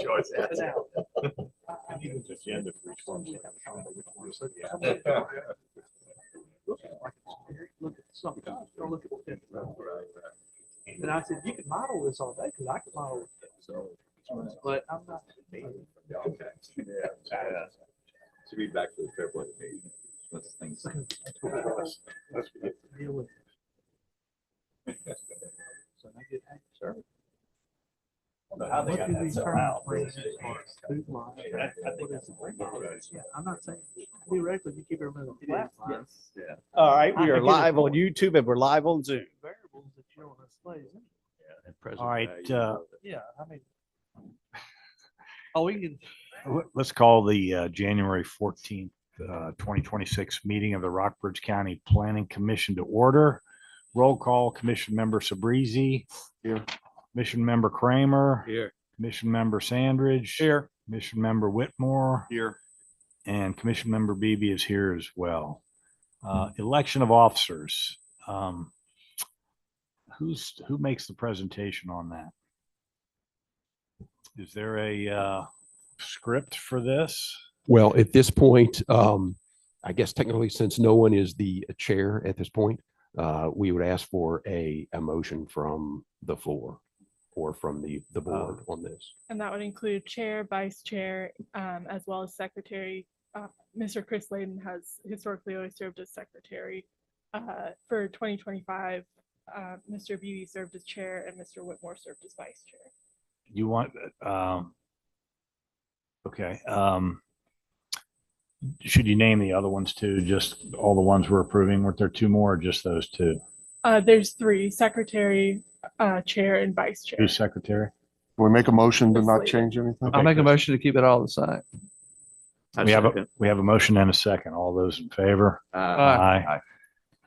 choice. And I said, you can model this all day because I can model it. So, but I'm not. Okay. Yeah. To be back to the February meeting. Let's things. Deal with it. So I get, hey, sir. How they What got do that these so terms out. bring as far as food line? What is it? Yeah, I'm not saying theoretically you keep everything flat line. Yeah. All right, I we are get it. live on YouTube and we're live on Zoom. Variables that you don't display. All right, Yeah, I mean. Oh, we can. Let's call the January 14th, 2026 meeting of the Rockbridge County Planning Commission to order. Roll call, Commission Member Sabrizi. Here. Commission Member Kramer. Here. Commission Member Sandridge. Here. Commission Member Whitmore. Here. And Commission Member Beebe is here as well. Election of officers. Who makes the presentation on that? Is there a script for this? Well, at this point, I guess technically, since no one is the chair at this point, we would ask for a motion from the floor or from the board on this. And that would include chair, vice chair, as well as secretary. Mr. Chris Layden has historically always served as secretary. For 2025, Mr. Beebe served as chair and Mr. Whitmore served as vice chair. You want, okay. Should you name the other ones too? Just all the ones we're approving? Weren't there two more or just those two? There's three: secretary, chair, and vice chair. Who's secretary? Can we make a motion to Chris not Layden. change anything? I'll make a motion to keep it all the same. We have a motion and a second. All those in favor? Aye.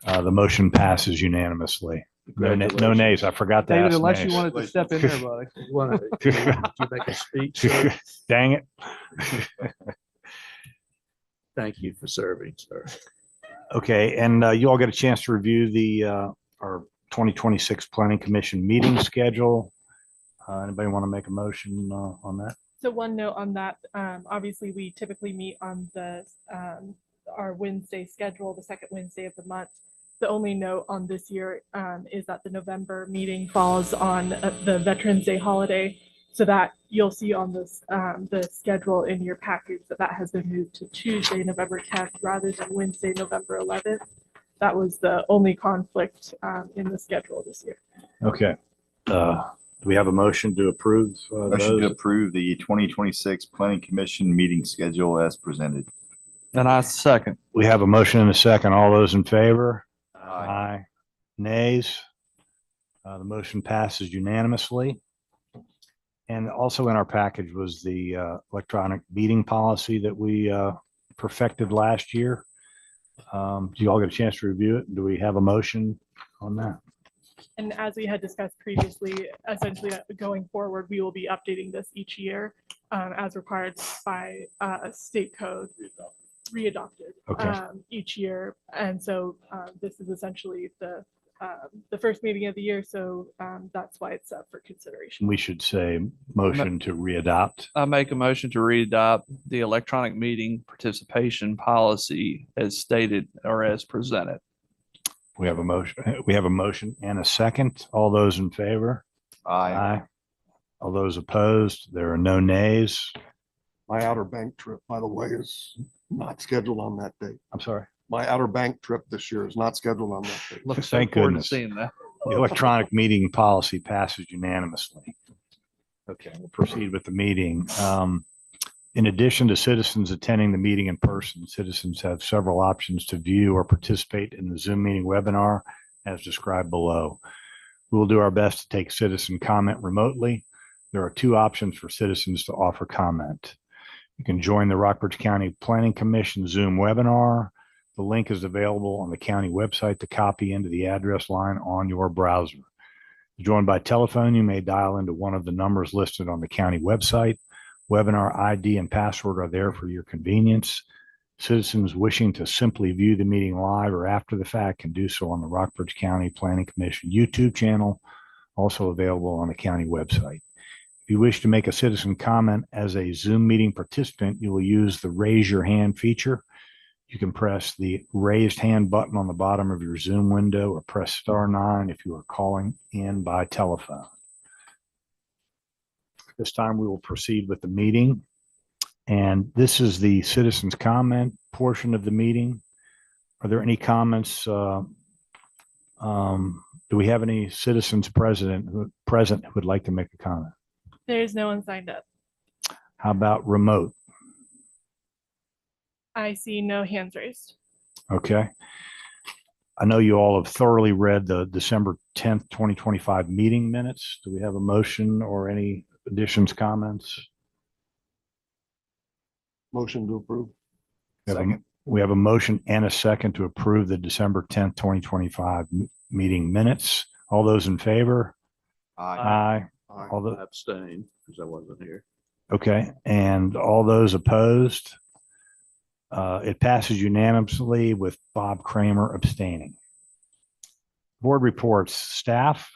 The motion passes unanimously. No nays. I forgot to David, ask unless you nays. wanted to step in there, buddy. You want to make a speech? Sir? Dang it. Thank you for serving, sir. Okay, and you all get a chance to review the our 2026 Planning Commission meeting schedule. Anybody want to make a motion on that? So one note on that, obviously we typically meet on the our Wednesday schedule, the second Wednesday of the month. The only note on this year is that the November meeting falls on the Veterans Day holiday, so that you'll see on this the schedule in your package that has been moved to Tuesday, November 10th, rather than Wednesday, November 11th. That was the only conflict in the schedule this year. Okay. Do we have a motion to approve Motion to those? approve the 2026 Planning Commission meeting schedule as presented. And I second. We have a motion and a second. All those in favor? Aye. Nays? The motion passes unanimously. And also in our package was the electronic meeting policy that we perfected last year. Do you all get a chance to review it? Do we have a motion on that? And as we had discussed previously, essentially going forward, we will be updating this each year as required by state code, readopted Okay. Each year. And so this is essentially the first meeting of the year. So that's why it's up for consideration. We should say motion to readopt. I make a motion to readopt the electronic meeting participation policy as stated or as presented. We have a motion. We have a motion and a second. All those in favor? Aye. All those opposed? There are no nays. My Outer Bank trip, by the way, is not scheduled on that date. I'm sorry. My Outer Bank trip this year is not scheduled on that date. Looks so Thank forward to goodness. seeing that. The electronic meeting policy passes unanimously. Okay, we'll proceed with the meeting. In addition to citizens attending the meeting in person, citizens have several options to view or participate in the Zoom meeting webinar as described below. We will do our best to take citizen comment remotely. There are two options for citizens to offer comment. You can join the Rockbridge County Planning Commission Zoom webinar. The link is available on the county website to copy into the address line on your browser. To join by telephone, you may dial into one of the numbers listed on the county website. Webinar ID and password are there for your convenience. Citizens wishing to simply view the meeting live or after the fact can do so on the Rockbridge County Planning Commission YouTube channel, also available on the county website. If you wish to make a citizen comment as a Zoom meeting participant, you will use the raise your hand feature. You can press the raised hand button on the bottom of your Zoom window or press *9 if you are calling in by telephone. This time we will proceed with the meeting. And this is the citizens comment portion of the meeting. Are there any comments? Do we have any citizens present who would like to make a comment? There's no one signed up. How about remote? I see no hands raised. Okay. I know you all have thoroughly read the December 10th, 2025 meeting minutes. Do we have a motion or any additions, comments? Motion to approve. We have a motion and a second to approve the December 10th, 2025 meeting minutes. All those in favor? Aye. Aye. All the, Abstain, because I wasn't here. okay. And all those opposed? It passes unanimously with Bob Kramer abstaining. Board reports, staff.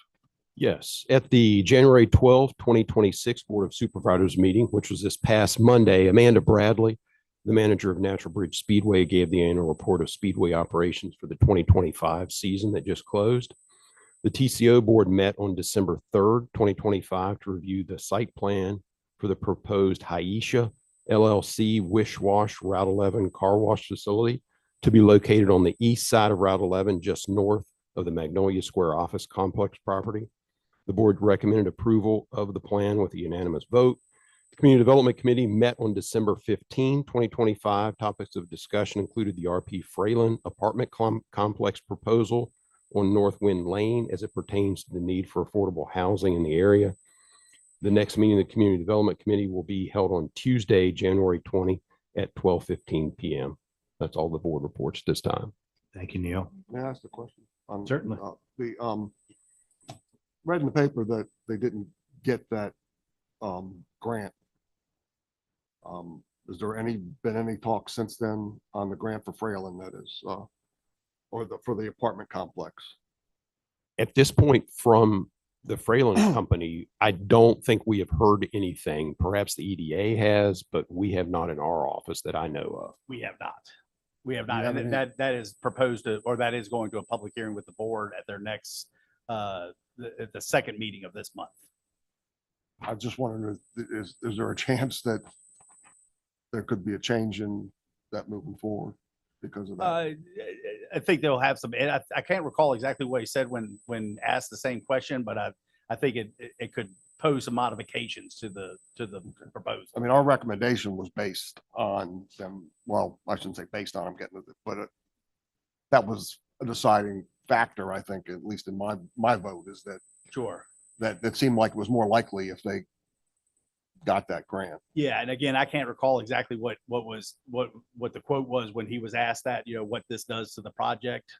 Yes, at the January 12th, 2026 Board of Supervisors meeting, which was this past Monday, Amanda Bradley, the manager of Natural Bridge Speedway, gave the annual report of Speedway operations for the 2025 season that just closed. The TCO board met on December 3rd, 2025 to review the site plan for the proposed Haisha LLC Wish Wash Route 11 car wash facility to be located on the east side of Route 11, just north of the Magnolia Square office complex property. The board recommended approval of the plan with a unanimous vote. The Community Development Committee met on December 15, 2025. Topics of discussion included the RP Fralin apartment complex proposal on North Wind Lane as it pertains to the need for affordable housing in the area. The next meeting of the Community Development Committee will be held on Tuesday, January 20 at 12:15 p.m. That's all the board reports this time. Thank you, Neil. May I ask a question? Certainly. Read in the paper that they didn't get that grant. Has there been any talk since then on the grant for Fralin, that is, or for the apartment complex? At this point, from the Fralin company, I don't think we have heard anything. Perhaps the EDA has, but we have not in our office that I know of. We have not. We have Do you not. have And any- that is proposed to, or that is going to a public hearing with the board at their next, at the second meeting of this month. I just wondered, is there a chance that there could be a change in that moving forward because of that? I think they'll have some, and I can't recall exactly what he said when asked the same question, but I think it could pose some modifications to the proposal. I mean, our recommendation was based on them, well, I shouldn't say based on them getting it, but that was a deciding factor, I think, at least in my vote, is that Sure. that seemed like it was more likely if they got that grant. Yeah, and again, I can't recall exactly what the quote was when he was asked that, what this does to the project.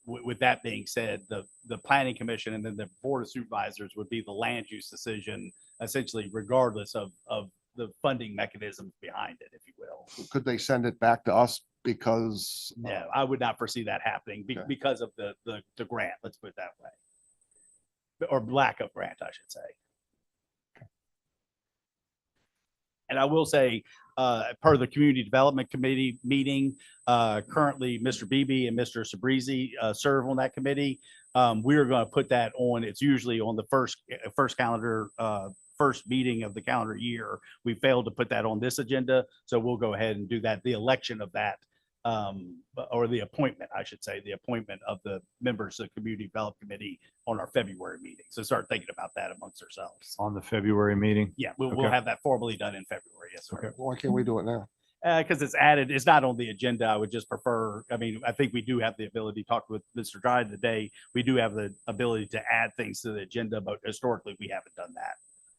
With that being said, the planning commission and then the board of supervisors would be the land use decision, essentially regardless of the funding mechanisms behind it, if you will. Could they send it back to us because? No, I would not foresee that happening Okay. because of the grant, let's put it that way. Or lack of grant, I should say. And I will say, per the Community Development Committee meeting, currently Mr. Beebe and Mr. Sabrizi serve on that committee. We are going to put that on. It's usually on the first meeting of the calendar year. We failed to put that on this agenda, so we'll go ahead and do that. The election of that, or the appointment, I should say, the appointment of the members of the Community Development Committee on our February meeting. So start thinking about that amongst ourselves. On the February meeting? Yeah, we'll Okay. have that formally done in February. Yes, sir. Okay. Why can't we do it now? Because it's added, it's not on the agenda. I would just prefer, I mean, I think we do have the ability to talk with Mr. Dryden today. We do have the ability to add things to the agenda, but historically we haven't done that.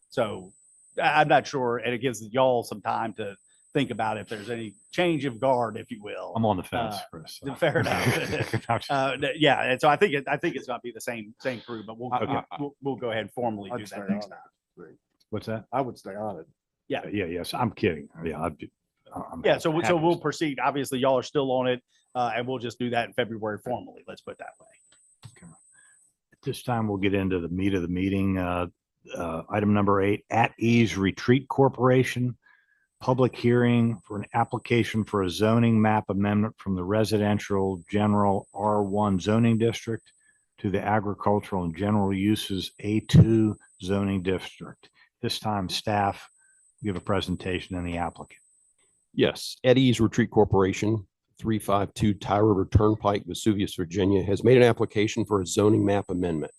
So I'm not sure. And it gives y'all some time to think about if there's any change of guard, if you will. I'm on the fence, Chris. so. Fair enough. Yeah, and so I think it's going to be the same crew, but we'll go ahead and formally do I'd stay that on next it. time. What's that? I would stay on it. Yeah. Yes, I'm kidding. Yeah. Yeah, so happy we'll to- proceed. Obviously, y'all are still on it, and we'll just do that in February formally. Let's put it that way. At this time, we'll get into the meat of the meeting. Item number 8, At Ease Retreat Corporation, public hearing for an application for a zoning map amendment from the residential general R1 zoning district to the agricultural and general uses A2 zoning district. This time, staff give a presentation on the applicant. Yes, Eddie's Retreat Corporation, 352 Tie River Turnpike, Vesuvius, Virginia, has made an application for a zoning map amendment.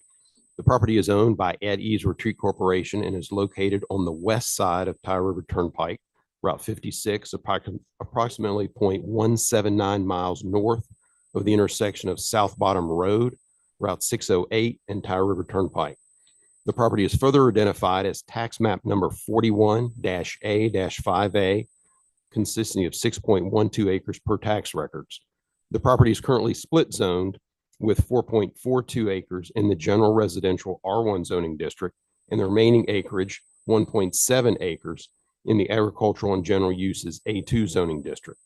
The property is owned by Eddie's Retreat Corporation and is located on the west side of Tie River Turnpike, Route 56, approximately 0.179 miles north of the intersection of South Bottom Road, Route 608, and Tie River Turnpike. The property is further identified as tax map number 41-A-5A, consisting of 6.12 acres per tax records. The property is currently split zoned with 4.42 acres in the general residential R1 zoning district and the remaining acreage, 1.7 acres, in the agricultural and general uses A2 zoning district.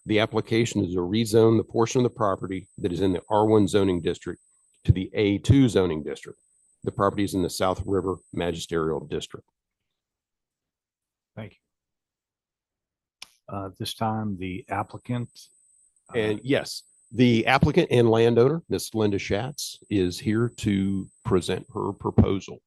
The application is to rezone the portion of the property that is in the R1 zoning district to the A2 zoning district. The property is in the South River Magisterial District. Thank you. This time, the applicant. And yes, the applicant and landowner, Ms. Linda Schatz, is here to present her proposal.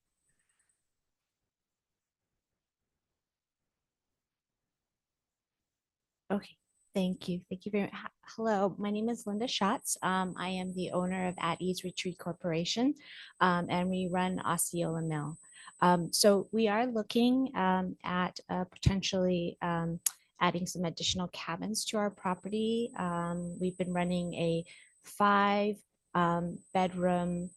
Okay, thank you. Thank you very much. Hello, my name is Linda Schatz. I am the owner of At Ease Retreat Corporation, and we run Osceola Mill. So we are looking at potentially adding some additional cabins to our property. We've been running a 5-bedroom,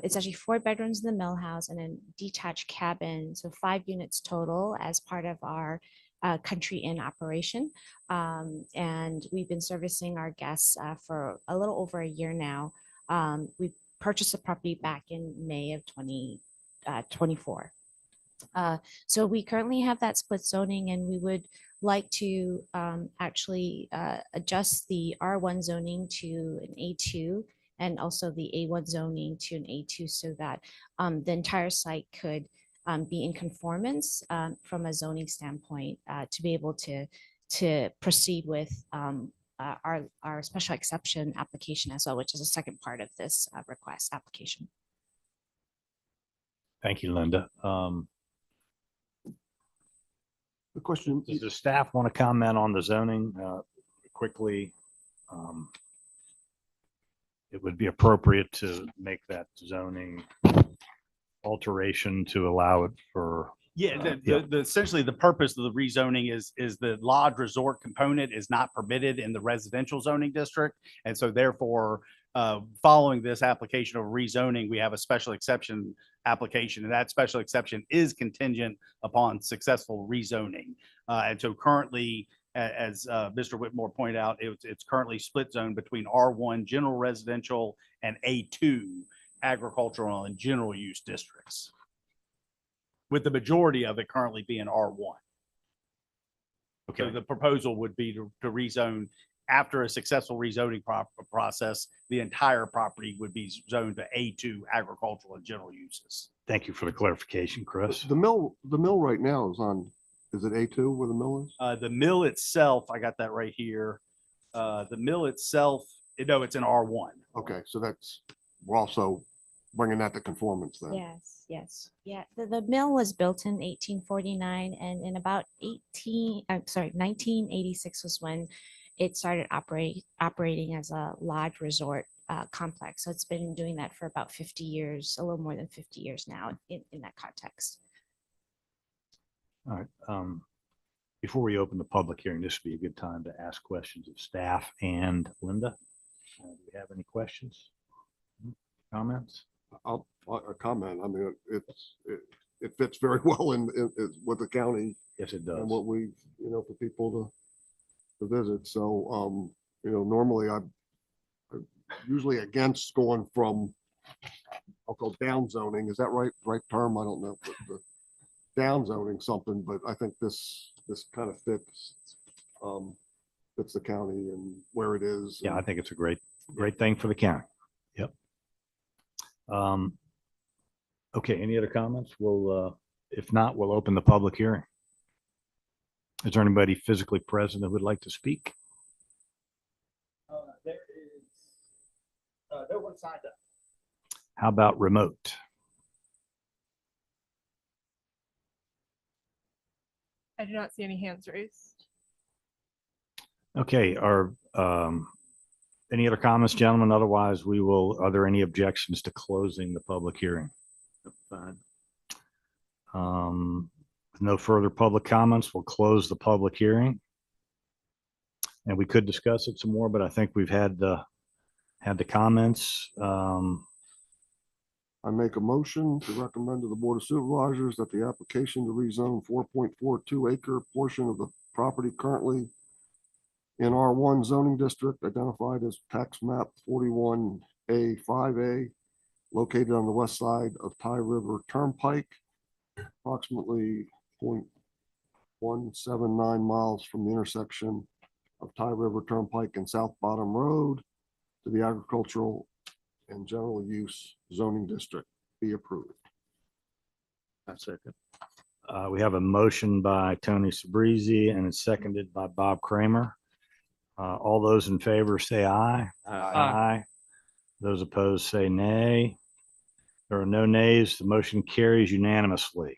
it's actually 4 bedrooms in the mill house and a detached cabin, so 5 units total as part of our Country Inn operation. And we've been servicing our guests for a little over a year now. We purchased the property back in May of 2024. So we currently have that split zoning, and we would like to actually adjust the R1 zoning to an A2 and also the A1 zoning to an A2 so that the entire site could be in conformance from a zoning standpoint to be able to proceed with our special exception application as well, which is the second part of this request application. Thank you, Linda. The question, Does the staff want to comment on the zoning quickly? It would be appropriate to make that zoning alteration to allow it for. Yeah, essentially the purpose of the rezoning is the lodge resort component is not permitted in the residential zoning district. And so therefore, following this application of rezoning, we have a special exception application, and that special exception is contingent upon successful rezoning. And so currently, as Mr. Whitmore pointed out, it's currently split zone between R1 general residential and A2 agricultural and general use districts, with the majority of it currently being R1. Okay. So the proposal would be to rezone after a successful rezoning process. The entire property would be zoned to A2 agricultural and general uses. Thank you for the clarification, Chris. the mill right now is on, is it A2 where the mill is? The mill itself, I got that right here. The mill itself, no, it's an R1. Okay, so we're also bringing that to conformance then. Yes. Yeah, the mill was built in 1849, and in about 1986 was when it started operating as a lodge resort complex. So it's been doing that for about 50 years, a little more than 50 years now in that context. All right. Before we open the public hearing, this would be a good time to ask questions of staff and Linda. Do we have any questions? Comments? I'll comment. I mean, it fits very well in with the county. Yes, it does. And what we, for people to visit. So, normally I'm usually against going from, I'll call down zoning. Is that right term? I don't know. But the down zoning something, but I think this kind of fits the county and where it is. Yeah, I think it's a great thing for the county. Yep. Okay, any other comments? If not, we'll open the public hearing. Is there anybody physically present that would like to speak? There is, no one signed up. How about remote? I do not see any hands raised. Okay, any other comments, gentlemen? Otherwise, are there any objections to closing the public hearing? Fine. With no further public comments, we'll close the public hearing. And we could discuss it some more, but I think we've had the comments. I make a motion to recommend to the Board of Supervisors that the application to rezone 4.42 acre portion of the property currently in R1 zoning district identified as tax map 41A5A, located on the west side of Ty River Turnpike, approximately 0.179 miles from the intersection of Ty River Turnpike and South Bottom Road to the agricultural and general use zoning district be approved. That's it. We have a motion by Tony Sabrizi and it's seconded by Bob Kramer. All those in favor say aye. Aye. Those opposed say nay. There are no nays. The motion carries unanimously.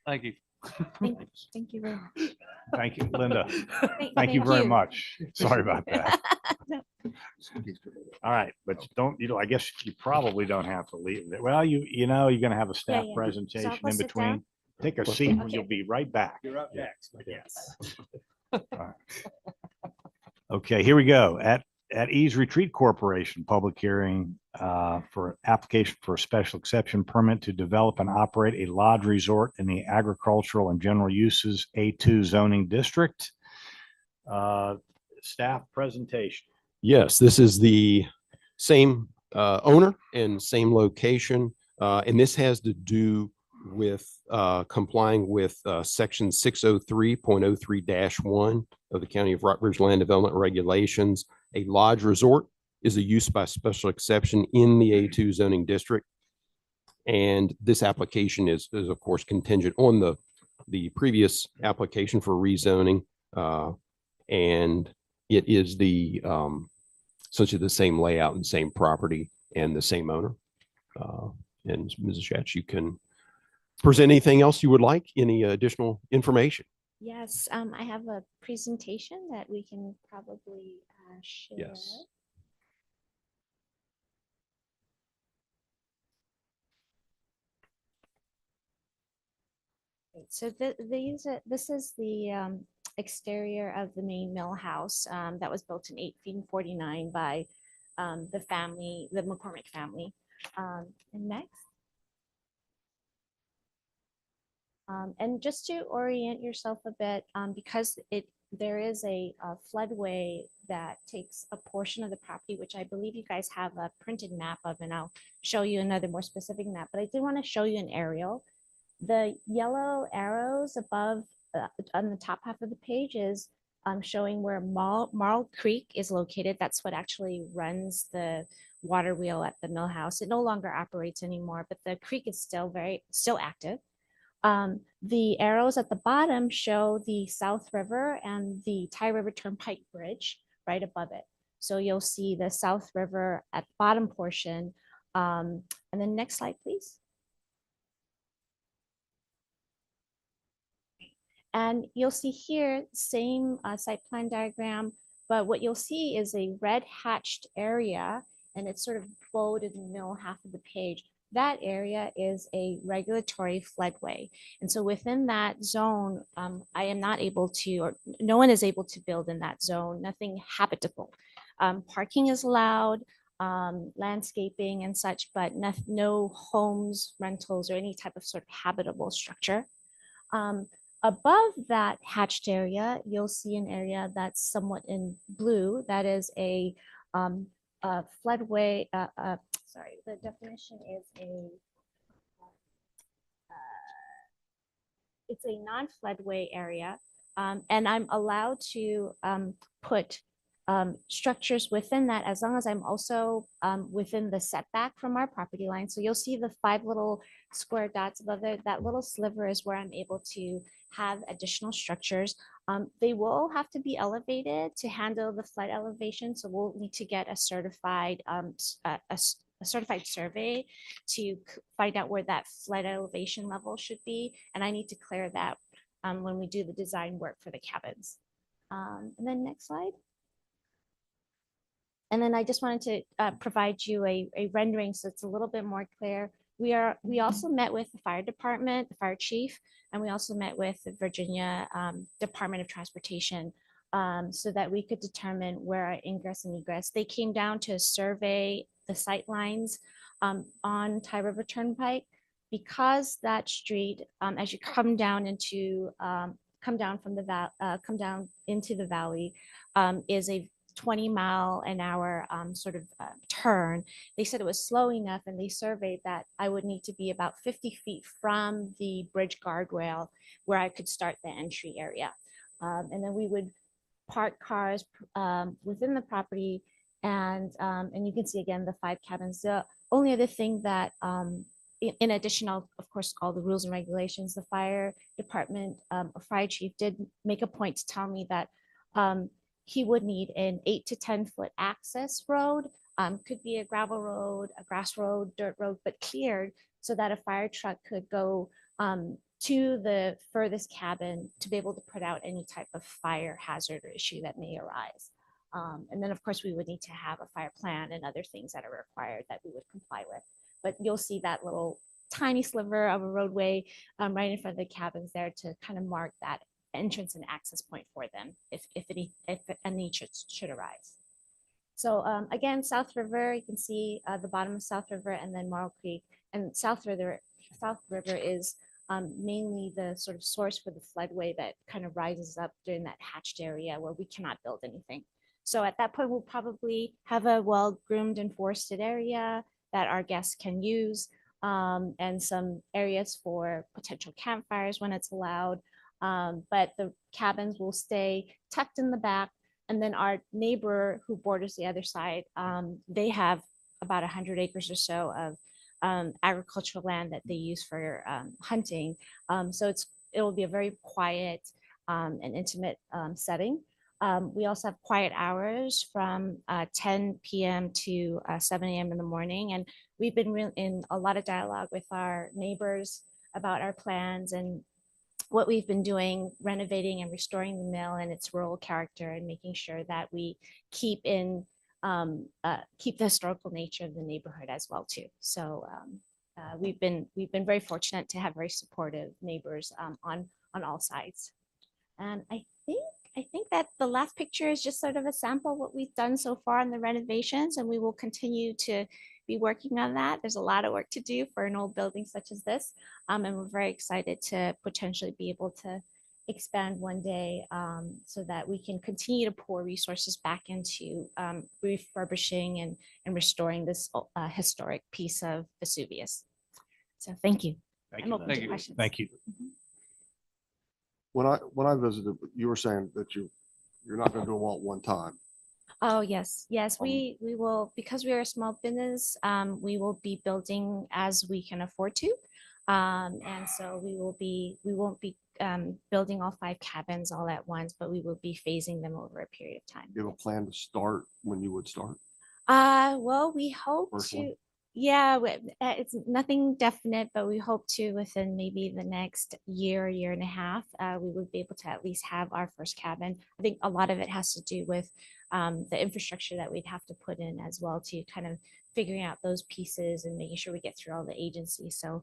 Thank you. Thank you very much. Thank you, Linda. Thank you very much. Sorry about that. All right, but I guess you probably don't have to leave. Well, you're going to have a staff yeah. presentation go in sit between. down? Take a seat and Okay. you'll be right back. You're up next, but yes. Okay, here we go. At Ease Retreat Corporation, public hearing for application for a special exception permit to develop and operate a lodge resort in the agricultural and general uses A2 zoning district. Staff presentation. Yes, this is the same owner and same location. And this has to do with complying with section 603.03-1 of the County of Rockbridge Land Development Regulations. A lodge resort is a use by special exception in the A2 zoning district. And this application is of course contingent on the previous application for rezoning. And it is essentially the same layout and same property and the same owner. And Mrs. Schatz, you can present anything else you would like, any additional information. Yes, I have a presentation that we can probably share. Yes. So this is the exterior of the main mill house that was built in 1849 by the McCormick family. And next. And just to orient yourself a bit, because there is a floodway that takes a portion of the property, which I believe you guys have a printed map of, and I'll show you another more specific map, but I did want to show you an aerial. The yellow arrows above on the top half of the page is showing where Marl Creek is located. That's what actually runs the water wheel at the mill house. It no longer operates anymore, but the creek is still active. The arrows at the bottom show the South River and the Ty River Turnpike Bridge right above it. So you'll see the South River at the bottom portion. And then next slide, please. And you'll see here, same site plan diagram, but what you'll see is a red hatched area, and it's sort of bold in the middle half of the page. That area is a regulatory floodway. And so within that zone, I am not able to, or no one is able to build in that zone, nothing habitable. Parking is allowed, landscaping and such, but no homes, rentals, or any type of sort of habitable structure. Above that hatched area, you'll see an area that's somewhat in blue. That is a floodway. Sorry, the definition is it's a non-floodway area, and I'm allowed to put structures within that, as long as I'm also within the setback from our property line. So you'll see the 5 little square dots above there. That little sliver is where I'm able to have additional structures. They will have to be elevated to handle the flood elevation. So we'll need to get a certified a certified survey to find out where that flood elevation level should be. And I need to clear that when we do the design work for the cabins. And then next slide. And then I just wanted to provide you a rendering so it's a little bit more clear. We also met with the fire department, the fire chief, and we also met with the Virginia Department of Transportation so that we could determine where our ingress and egress. They came down to survey the sight lines on Tye River Turnpike, because that street, as you come down into come down into the valley, is a 20-mile-an-hour sort of turn. They said it was slow enough, and they surveyed that I would need to be about 50 feet from the bridge guardrail where I could start the entry area. And then we would park cars within the property, and you can see again the 5 cabins. The only other thing that in addition, of course, all the rules and regulations, the fire department, fire chief did make a point to tell me that he would need an 8 to 10 foot access road. Could be a gravel road, a grass road, dirt road, but cleared so that a fire truck could go to the furthest cabin to be able to put out any type of fire hazard or issue that may arise. And then, of course, we would need to have a fire plan and other things that are required that we would comply with. But you'll see that little tiny sliver of a roadway right in front of the cabins there to kind of mark that entrance and access point for them if a need should arise. So again, South River, you can see the bottom of South River and then Marl Creek. And South River is mainly the sort of source for the floodway that kind of rises up during that hatched area where we cannot build anything. So at that point, we'll probably have a well-groomed and forested area that our guests can use, and some areas for potential campfires when it's allowed. But the cabins will stay tucked in the back. And then our neighbor who borders the other side, they have about 100 acres or so of agricultural land that they use for hunting. So it will be a very quiet and intimate setting. We also have quiet hours from 10 p.m. to 7 a.m. in the morning. And we've been in a lot of dialogue with our neighbors about our plans and what we've been doing, renovating and restoring the mill and its rural character, and making sure that we keep the historical nature of the neighborhood as well too. So we've been very fortunate to have very supportive neighbors on all sides. And I think that the last picture is just sort of a sample of what we've done so far in the renovations, and we will continue to be working on that. There's a lot of work to do for an old building such as this, and we're very excited to potentially be able to expand one day so that we can continue to pour resources back into refurbishing and restoring this historic piece of Vesuvius. So thank you. I'm open to questions. Thank you. When I visited, you were saying that you're not going to do them all at one time. Oh, yes. We will, because we are a small business, we will be building as we can afford to. And so we won't be building all 5 cabins all at once, but we will be phasing them over a period of time. You have a plan to start when you would start? Well, we hope First to, one? yeah, it's nothing definite, but we hope to within maybe the next year and a half, we would be able to at least have our first cabin. I think a lot of it has to do with the infrastructure that we'd have to put in as well, to kind of figuring out those pieces and making sure we get through all the agencies. So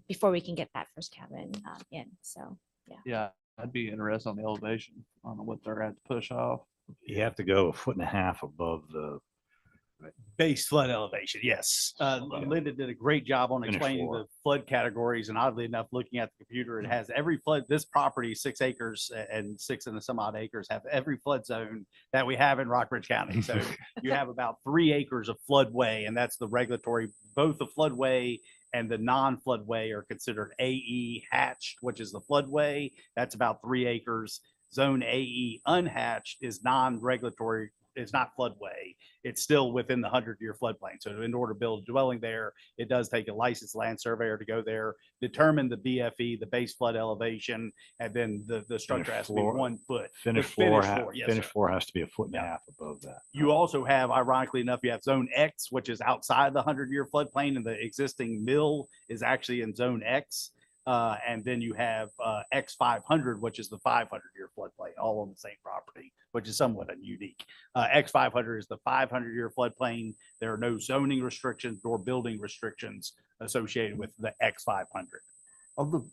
before we can get that first cabin in. So Yeah, I'd be interested on the elevation on what they're going to push off. You have to go 1.5 feet above the Base flood elevation, yes. Linda did a great job on Finished explaining floor. the flood categories, and oddly enough, looking at the computer, it has every flood. This property, 6 acres and 6 and some odd acres, have every flood zone that we have in Rockbridge County. So you have about 3 acres of floodway, and that's the regulatory. Both the floodway and the non-floodway are considered AE hatched, which is the floodway. That's about 3 acres. Zone AE unhatched is non-regulatory, it's not floodway. It's still within the 100-year floodplain. So in order to build a dwelling there, it does take a licensed land surveyor to go there, determine the BFE, the base flood elevation, and then the structure has to be floor- 1 foot. The Finished floor, yes, finished sir. floor has to be a foot and a Yeah. half above that. You also have, ironically enough, you have zone X, which is outside the 100-year floodplain, and the existing mill is actually in zone X. And then you have X 500, which is the 500-year floodplain, all on the same property, which is somewhat unique. X 500 is the 500-year floodplain. There are no zoning restrictions nor building restrictions associated with the X 500. Of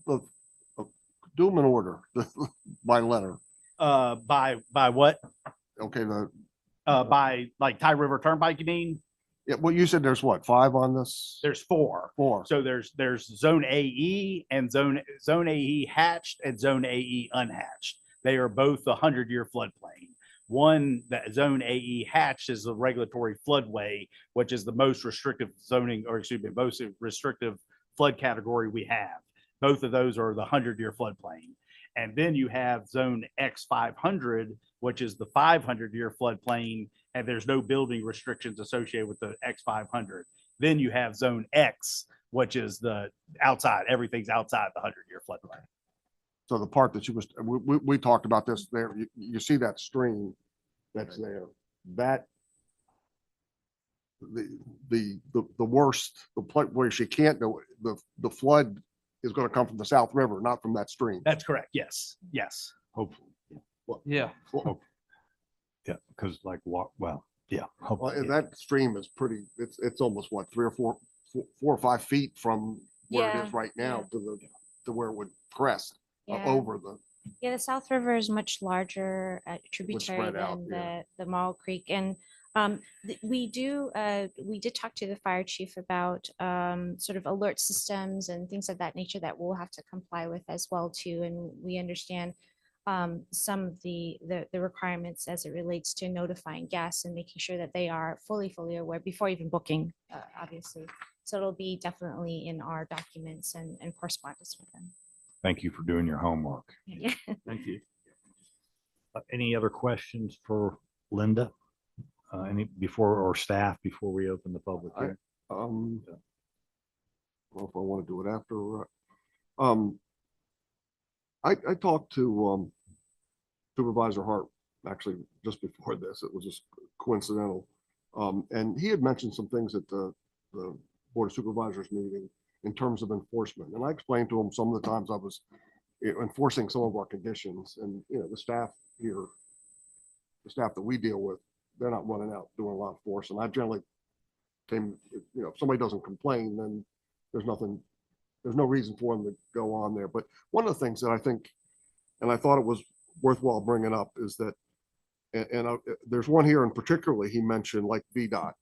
do them in order by letter. By what? Okay, By like Ty River Turnpike, you mean? yeah, well, you said there's what, 5 on this? There's 4. 4. So there's zone AE and zone AE hatched and zone AE unhatched. They are both the 100-year floodplain. One, that zone AE hatched is the regulatory floodway, which is the most restrictive zoning, or excuse me, most restrictive flood category we have. Both of those are the 100-year floodplain. And then you have zone X 500, which is the 500-year floodplain, and there's no building restrictions associated with the X 500. Then you have zone X, which is the outside, everything's outside the 100-year floodplain. So the part that we talked about this there, you see that stream that's there, that the worst, the place where she can't do it, the flood is going to come from the South River, not from that stream. That's correct. Yes. Yes. Hopefully. Yeah. Yeah, because like, well, yeah. Well, hopefully, and yeah. that stream is pretty, it's almost what, 3 or 4 or 5 feet from where it Yeah, is right now to where it would crest Yeah. over the, Yeah, the South River is much larger tributary spread out, than yeah. the Mall Creek. And we did talk to the fire chief about sort of alert systems and things of that nature that we'll have to comply with as well too. And we understand some of the requirements as it relates to notifying guests and making sure that they are fully aware before even booking, obviously. So it'll be definitely in our documents and correspondence with them. Thank you for doing your homework. Yeah. Thank you. Any other questions for Linda? Any or staff before we open the public hearing? I don't know if I want to do it after. I talked to Supervisor Hart actually just before this. It was just coincidental. And he had mentioned some things at the Board of Supervisors meeting in terms of enforcement. And I explained to him some of the times I was enforcing some of our conditions, and the staff here, the staff that we deal with, they're not running out doing a lot of force. And I generally if somebody doesn't complain, then there's no reason for them to go on there. But one of the things that I think, and I thought it was worthwhile bringing up, is that, and there's one here, and particularly he mentioned like VDOT.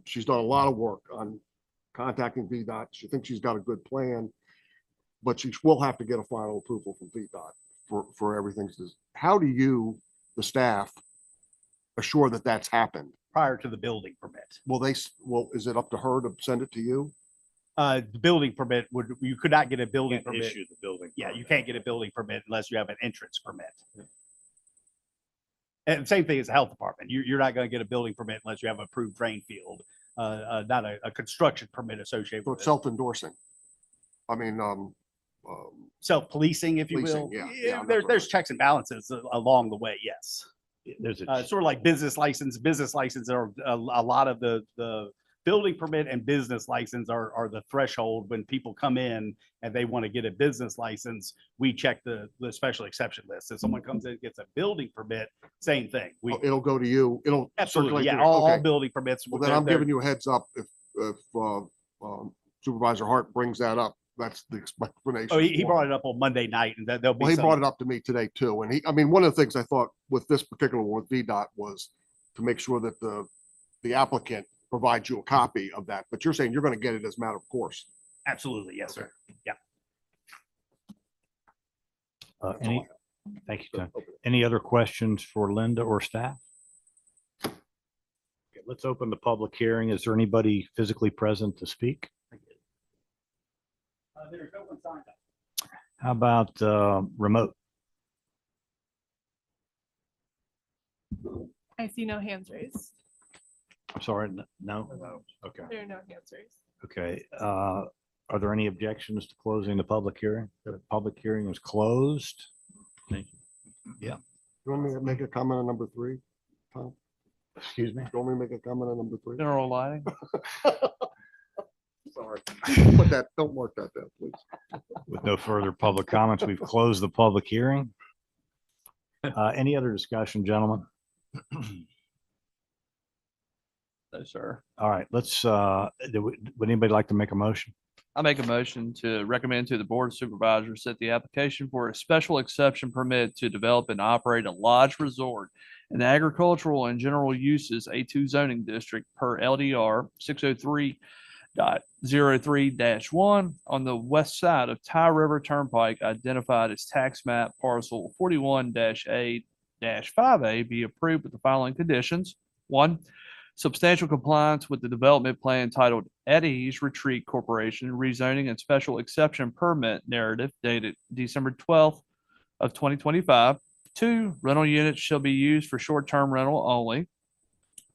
She's done a lot of work on contacting VDOT. She thinks she's got a good plan, but she will have to get a final approval from VDOT for everything. How do you, the staff, assure that that's happened? Prior to the building permit. Is it up to her to send it to you? The building permit you could not get a building Can't permit. issue the building. Yeah, you permit. can't get a building permit unless you have an entrance permit. And same thing as the health department. You're not going to get a building permit unless you have an approved drain field, not a construction permit associated So with it's it. self-endorsing. I mean, Self-policing, if you Policing, will. yeah, There's checks and balances along the way. Yes. There's a Sort of like business license. Business license are a lot of the building permit and business license are the threshold when people come in and they want to get a business license. We check the special exception list. If someone comes in and gets a building permit, same thing. it'll go to you. It'll Absolutely, circulate yeah. through- All okay. building permits. Well, then I'm giving you a heads up if Supervisor Hart brings that up. That's the explanation. Oh, he for brought it up on Monday night, and there'll be. Well, he some- brought it up to me today too. And one of the things I thought with this particular one with VDOT was to make sure that the applicant provides you a copy of that. But you're saying you're going to get it as a matter of course. Absolutely, yes, sir. Yeah. Thank you, Tom. Any other questions for Linda or staff? Okay, let's open the public hearing. Is there anybody physically present to speak? There's no one signed up. How about remote? I see no hands raised. I'm sorry, no? Okay, There are no hands raised. okay. Are there any objections to closing the public hearing? The public hearing is closed. Thank you. You want me to make a comment on number 3? Tom, Excuse me? you want me to make a comment on number 3? General lighting. Sorry. Don't mark that down, please. With no further public comments, we've closed the public hearing. Any other discussion, gentlemen? No, sir. All right, let's, would anybody like to make a motion? I make a motion to recommend to the Board of Supervisors that the application for a special exception permit to develop and operate a lodge resort in the agricultural and general uses A2 zoning district per LDR 603.03-1 on the west side of Ty River Turnpike identified as tax map parcel 41-A-5A be approved with the following conditions. 1, substantial compliance with the development plan titled At Ease Retreat Corporation rezoning and special exception permit narrative dated December 12th of 2025. 2, rental units shall be used for short-term rental only.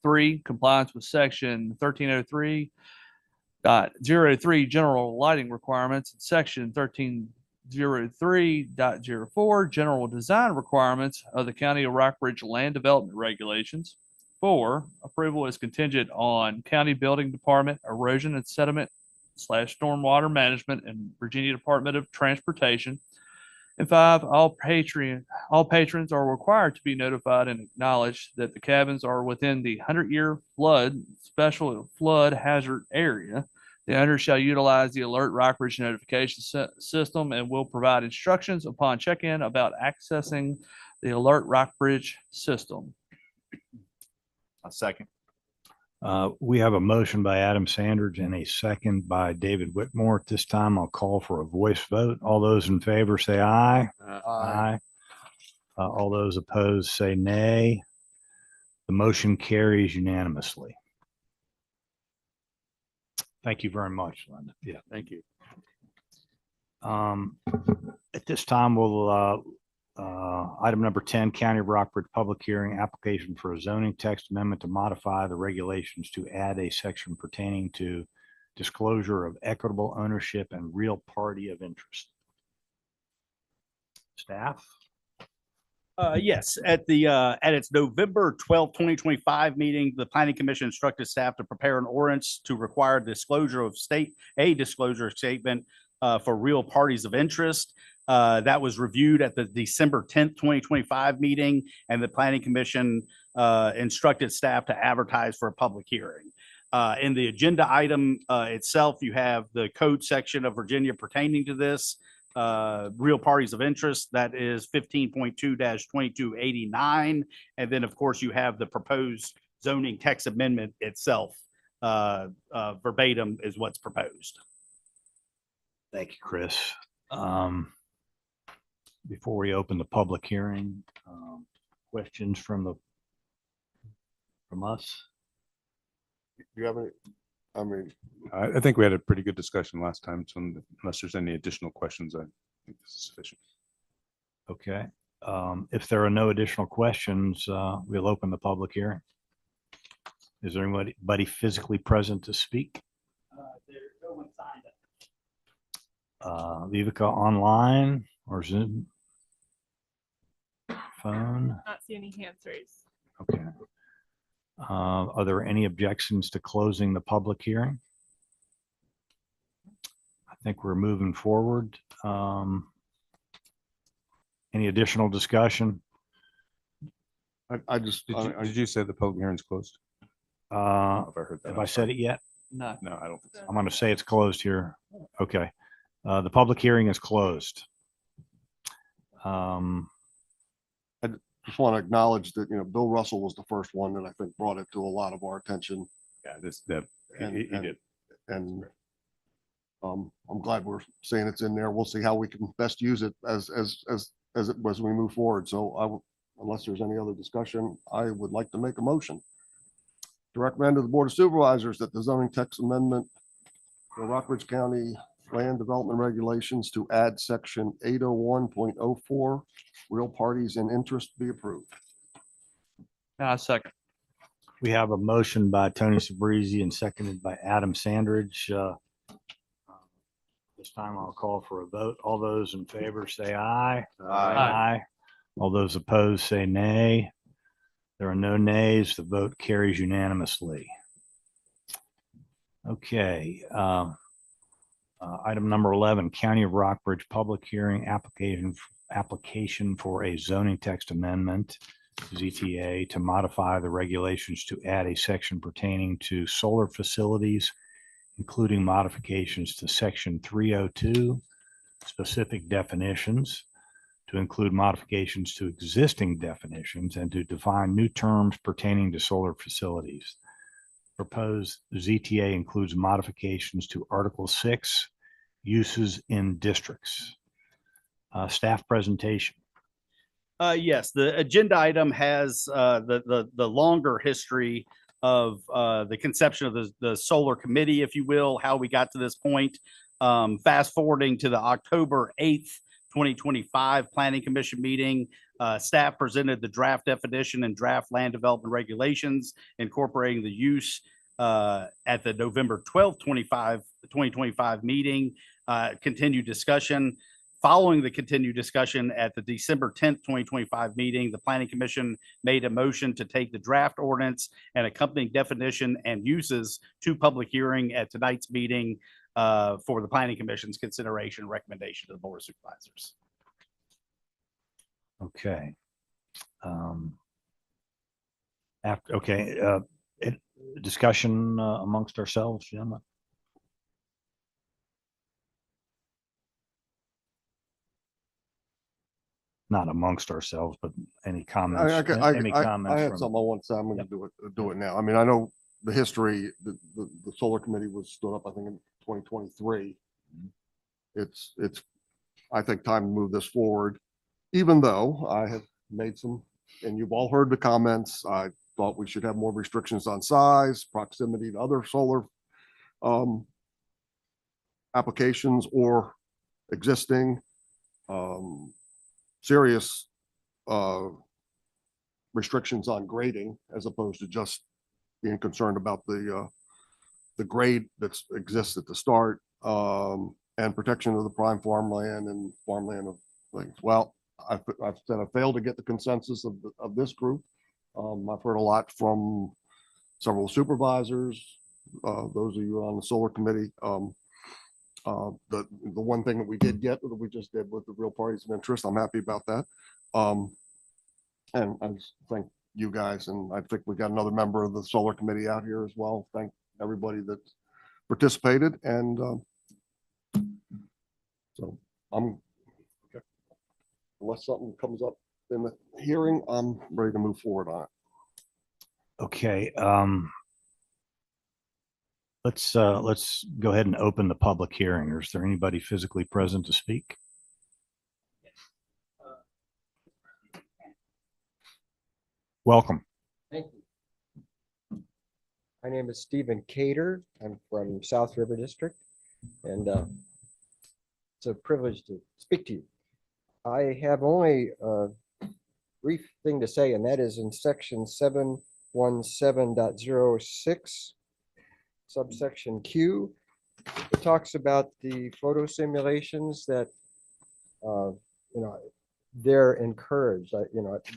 3, compliance with section 1303.03 general lighting requirements and section 1303.04 general design requirements of the County of Rockbridge land development regulations. 4, approval is contingent on County Building Department erosion and sediment / stormwater management and Virginia Department of Transportation. And 5, all patrons are required to be notified and acknowledged that the cabins are within the 100-year flood special flood hazard area. The owner shall utilize the Alert Rockbridge notification system and will provide instructions upon check-in about accessing the Alert Rockbridge system. A second. We have a motion by Adam Sanders and a second by David Whitmore. At this time, I'll call for a voice vote. All those in favor say aye. Aye. All those opposed say nay. The motion carries unanimously. Thank you very much, Linda. Yeah, thank you. At this time, we'll item number 10, County of Rockbridge public hearing application for a zoning text amendment to modify the regulations to add a section pertaining to disclosure of equitable ownership and real party of interest. Staff? Yes, at its November 12th, 2025 meeting, the Planning Commission instructed staff to prepare an ordinance to require disclosure of a disclosure statement for real parties of interest. That was reviewed at the December 10th, 2025 meeting, and the Planning Commission instructed staff to advertise for a public hearing. In the agenda item itself, you have the code section of Virginia pertaining to this. Real parties of interest, that is 15.2-2289. And then, of course, you have the proposed zoning text amendment itself. Verbatim is what's proposed. Thank you, Chris. Before we open the public hearing, questions from us? Do you have any, I mean, I think we had a pretty good discussion last time, so unless there's any additional questions, I think this is sufficient. Okay. If there are no additional questions, we'll open the public hearing. Is there anybody physically present to speak? There's no one signed up. Vivica online or Zoom? Phone? Not see any hands raised. Okay. Are there any objections to closing the public hearing? I think we're moving forward. Any additional discussion? I just, Did you say the public hearing's closed? Have I heard that? I said it yet? No. No, I don't think so. I'm going to say it's closed here. Okay. The public hearing is closed. just want to acknowledge that, Bill Russell was the first one that I think brought it to a lot of our attention. Yeah, And- he and- did. And I'm glad we're saying it's in there. We'll see how we can best use it as we move forward. So unless there's any other discussion, I would like to make a motion to recommend to the Board of Supervisors that the zoning text amendment for Rockbridge County Land Development Regulations to add section 801.04 real parties in interest be approved. Second. We have a motion by Tony Sabrizi and seconded by Adam Sandridge. This time I'll call for a vote. All those in favor say aye. Aye. All those opposed say nay. There are no nays. The vote carries unanimously. Okay. Item number 11, County of Rockbridge Public Hearing Application for a zoning text amendment, ZTA, to modify the regulations to add a section pertaining to solar facilities, including modifications to section 302, specific definitions, to include modifications to existing definitions, and to define new terms pertaining to solar facilities. Proposed ZTA includes modifications to Article 6, uses in districts. Staff presentation. Yes, the agenda item has the longer history of the conception of the solar committee, if you will, how we got to this point. Fast forwarding to the October 8th, 2025 Planning Commission meeting, staff presented the draft definition and draft land development regulations incorporating the use at the November 12th, 2025 meeting. Continued discussion. Following the continued discussion at the December 10th, 2025 meeting, the Planning Commission made a motion to take the draft ordinance and accompanying definition and uses to public hearing at tonight's meeting for the Planning Commission's consideration and recommendation to the Board of Supervisors. Okay. Discussion amongst ourselves, gentlemen. Not amongst ourselves, but any comments? Any I comments had from- something I want to say. I'm going to do it now. I mean, I know the history, the solar committee was stood up, I think, in 2023. It's, I think, time to move this forward, even though I have made some, and you've all heard the comments. I thought we should have more restrictions on size, proximity to other solar applications or existing serious restrictions on grading, as opposed to just being concerned about the grade that exists at the start, and protection of the prime farmland and farmland of things. Well, I've said I failed to get the consensus of this group. I've heard a lot from several supervisors, those of you on the solar committee. The one thing that we did get, that we just did with the real parties of interest, I'm happy about that. And I thank you guys, and I think we got another member of the solar committee out here as well. Thank everybody that participated, and so I'm, unless something comes up in the hearing, I'm ready to move forward on it. Okay. Let's go ahead and open the public hearing. Or is there anybody physically present to speak? Welcome. Thank you. My name is Stephen Cater. I'm from South River District, and it's a privilege to speak to you. I have only a brief thing to say, and that is in section 717.06, subsection Q. It talks about the photo simulations that, they're encouraged.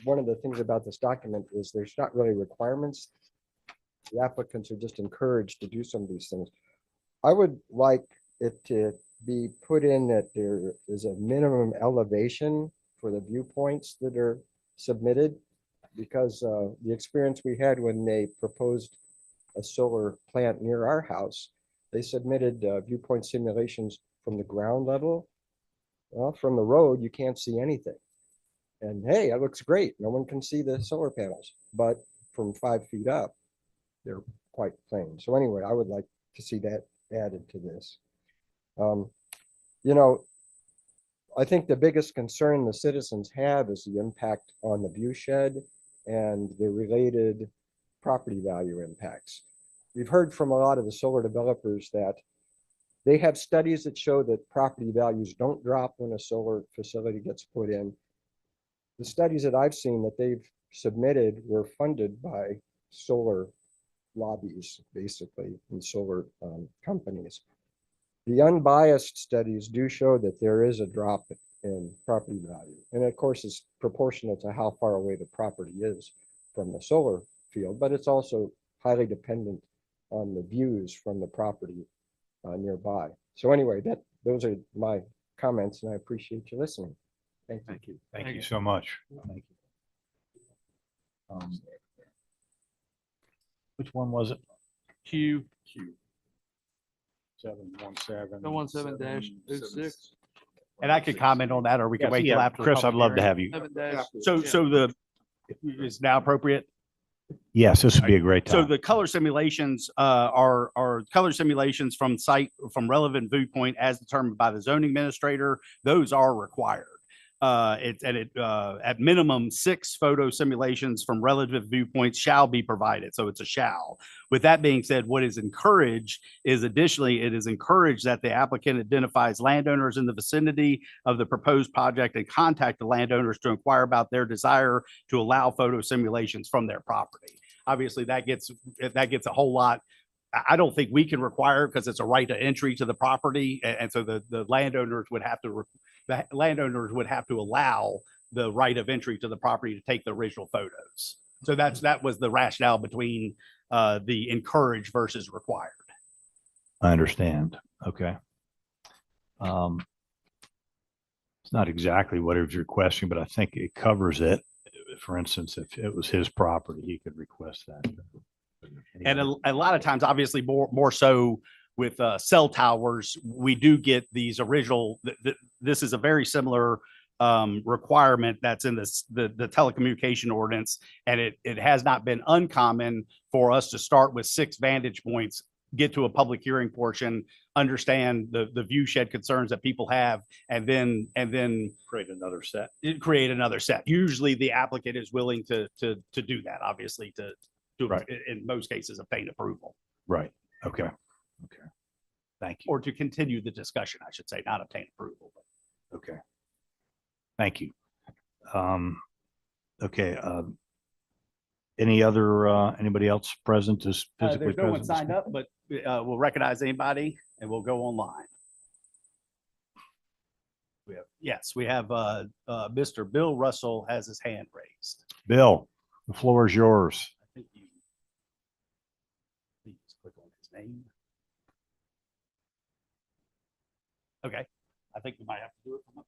One of the things about this document is there's not really requirements. The applicants are just encouraged to do some of these things. I would like it to be put in that there is a minimum elevation for the viewpoints that are submitted, because the experience we had when they proposed a solar plant near our house, they submitted viewpoint simulations from the ground level. Well, from the road, you can't see anything. And hey, it looks great. No one can see the solar panels, but from 5 feet up, they're quite plain. So anyway, I would like to see that added to this. I think the biggest concern the citizens have is the impact on the view shed and the related property value impacts. We've heard from a lot of the solar developers that they have studies that show that property values don't drop when a solar facility gets put in. The studies that I've seen that they've submitted were funded by solar lobbies, basically, and solar companies. The unbiased studies do show that there is a drop in property value. And of course, it's proportional to how far away the property is from the solar field, but it's also highly dependent on the views from the property nearby. So anyway, those are my comments, and I appreciate you listening. Thank you. Thank you so much. Thank you. Which one was it? Q Q. 717. 017-06. And I could comment on that, or we can wait till after. the Chris, I'd public love to hearing. have you. 7 dash. So the, is now appropriate? Yes, this would be a great So time. the color simulations are color simulations from relevant viewpoint as determined by the zoning administrator. Those are required. At minimum 6 photo simulations from relative viewpoints shall be provided. So it's a shall. With that being said, what is encouraged is additionally, it is encouraged that the applicant identifies landowners in the vicinity of the proposed project and contact the landowners to inquire about their desire to allow photo simulations from their property. Obviously, that gets a whole lot. I don't think we can require because it's a right of entry to the property. And so the landowners would have to allow the right of entry to the property to take the original photos. So that was the rationale between the encouraged versus required. I understand. Okay. It's not exactly what he was requesting, but I think it covers it. For instance, if it was his property, he could request that. And a lot of times, obviously more so with cell towers, we do get these original, this is a very similar requirement that's in the telecommunication ordinance. And it has not been uncommon for us to start with 6 vantage points, get to a public hearing portion, understand the view shed concerns that people have, and then create another set. Usually the applicant is willing to do that, obviously, to Right. in most cases obtain approval. Right. Okay. Okay. Thank you. Or to continue the discussion, I should say, not obtain approval. Okay. Thank you. Okay. Anybody else present is physically There's no one present? signed up, but we'll recognize anybody and we'll go online. We have Mr. Bill Russell has his hand raised. Bill, the floor is yours. I think you just click on his name. Okay, I think we might have to do it from up.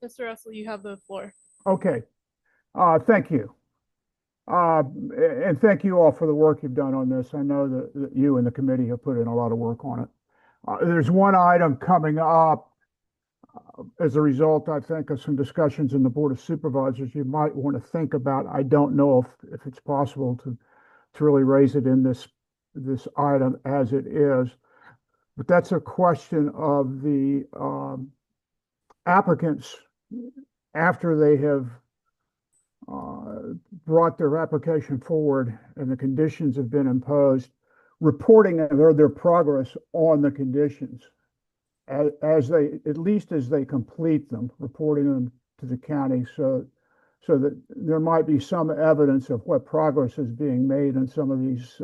Mr. Russell, you have the floor. Okay, thank you. And thank you all for the work you've done on this. I know that you and the committee have put in a lot of work on it. There's one item coming up as a result, I think, of some discussions in the Board of Supervisors you might want to think about. I don't know if it's possible to really raise it in this item as it is, but that's a question of the applicants after they have brought their application forward and the conditions have been imposed, reporting their progress on the conditions as they complete them, reporting them to the county so that there might be some evidence of what progress is being made in some of these